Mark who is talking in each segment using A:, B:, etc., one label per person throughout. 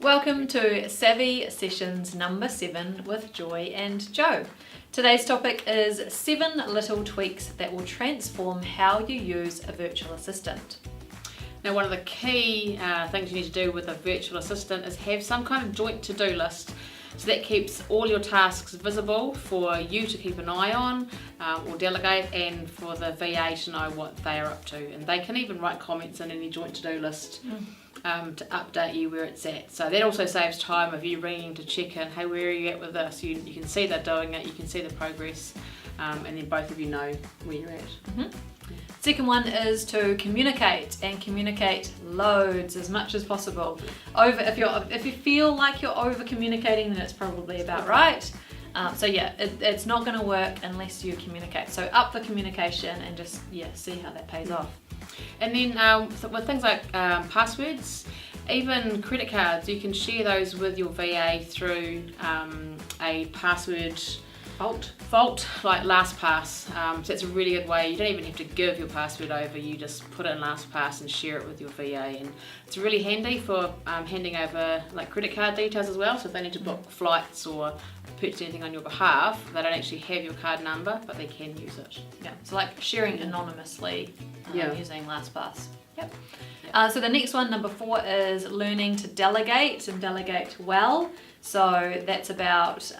A: Welcome to Savvy Sessions number 7 with Joy and Joe. Today's topic is 7 little tweaks that will transform how you use a virtual assistant.
B: Now, one of the key things you need to do with a virtual assistant is have some kind of joint to-do list. So that keeps all your tasks visible for you to keep an eye on or delegate, and for the VA to know what they are up to. And they can even write comments in any joint to-do list to update you where it's at. So that also saves time of you ringing to check in, hey, where are you at with this? You can see they're doing it, you can see the progress, and then both of you know where you're at.
A: Second one is to communicate, and communicate loads, as much as possible. If you feel like you're over communicating, then it's probably about right. It's not going to work unless you communicate. So up the communication and just see how that pays off.
B: And then with things like passwords, even credit cards, you can share those with your VA through a password vault like LastPass. So it's a really good way. You don't even have to give your password over, you just put it in LastPass and share it with your VA, and it's really handy for handing over like credit card details as well. So if they need to book flights or purchase anything on your behalf, they don't actually have your card number, but they can use it.
A: Yeah, so like sharing anonymously using LastPass. Yep. So the next one, number 4, is learning to delegate, and delegate well. So that's about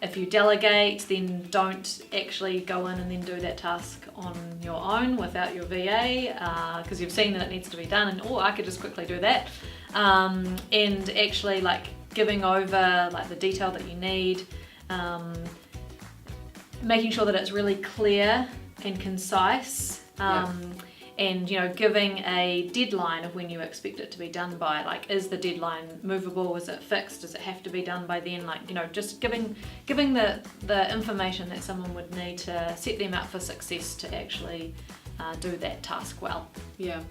A: if you delegate, then don't actually go in and then do that task on your own without your VA, because you've seen that it needs to be done, and I could just quickly do that. And actually like giving over like the detail that you need, making sure that it's really clear and concise. And giving a deadline of when you expect it to be done by. Like, is the deadline movable? Is it fixed? Does it have to be done by then? Like, just giving the information that someone would need to set them up for success to actually do that task well.
B: Yeah.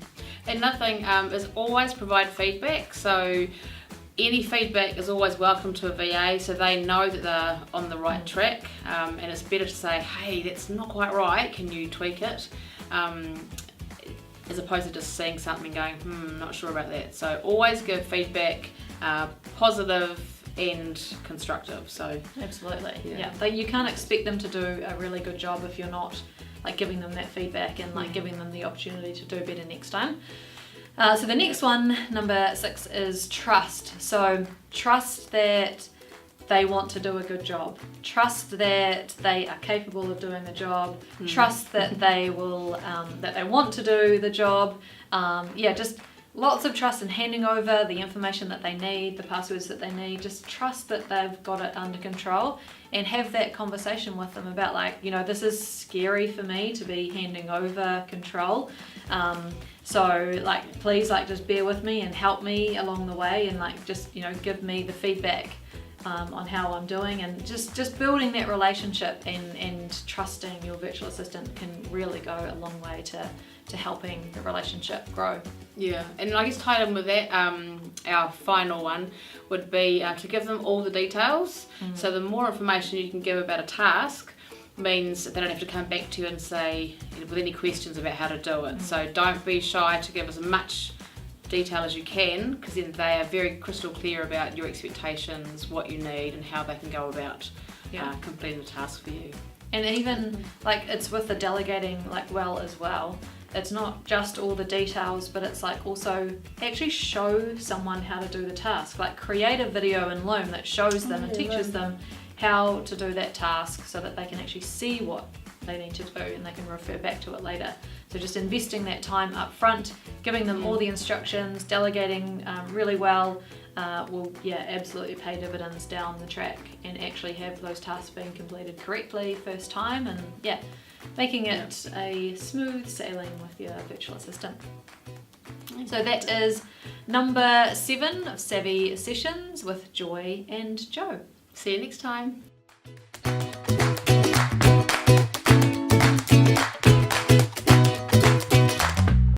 B: Another thing is always provide feedback. So any feedback is always welcome to a VA, so they know that they're on the right track. And it's better to say, hey, that's not quite right, can you tweak it? As opposed to just seeing something going, not sure about that. So always give feedback, positive and constructive. So
A: absolutely, But you can't expect them to do a really good job if you're not like giving them that feedback and like giving them the opportunity to do better next time. So the next one, number 6, is trust. So trust that they want to do a good job. Trust that they are capable of doing the job. Trust that they will, that they want to do the job. Just lots of trust in handing over the information that they need, the passwords that they need. Just trust that they've got it under control, and have that conversation with them about like, this is scary for me to be handing over control. So like, please like just bear with me and help me along the way, and like just, give me the feedback on how I'm doing, and just building that relationship and trusting your virtual assistant can really go a long way to helping the relationship grow.
B: Yeah, and I guess tied in with that, our final one would be to give them all the details. So the more information you can give about a task means that they don't have to come back to you and say with any questions about how to do it. So don't be shy to give as much detail as you can, because then they are very crystal clear about your expectations, what you need, and how they can go about completing the task for you.
A: And even like it's with the delegating like well as well. It's not just all the details, but it's like also actually show someone how to do the task. Like create a video in Loom that shows them and teaches them how to do that task, so that they can actually see what they need to do and they can refer back to it later. So just investing that time up front, giving them all the instructions, delegating really well will absolutely pay dividends down the track, and actually have those tasks being completed correctly first time, and making it a smooth sailing with your virtual assistant. So that is number 7 of Savvy Sessions with Joy and Joe.
B: See you next time.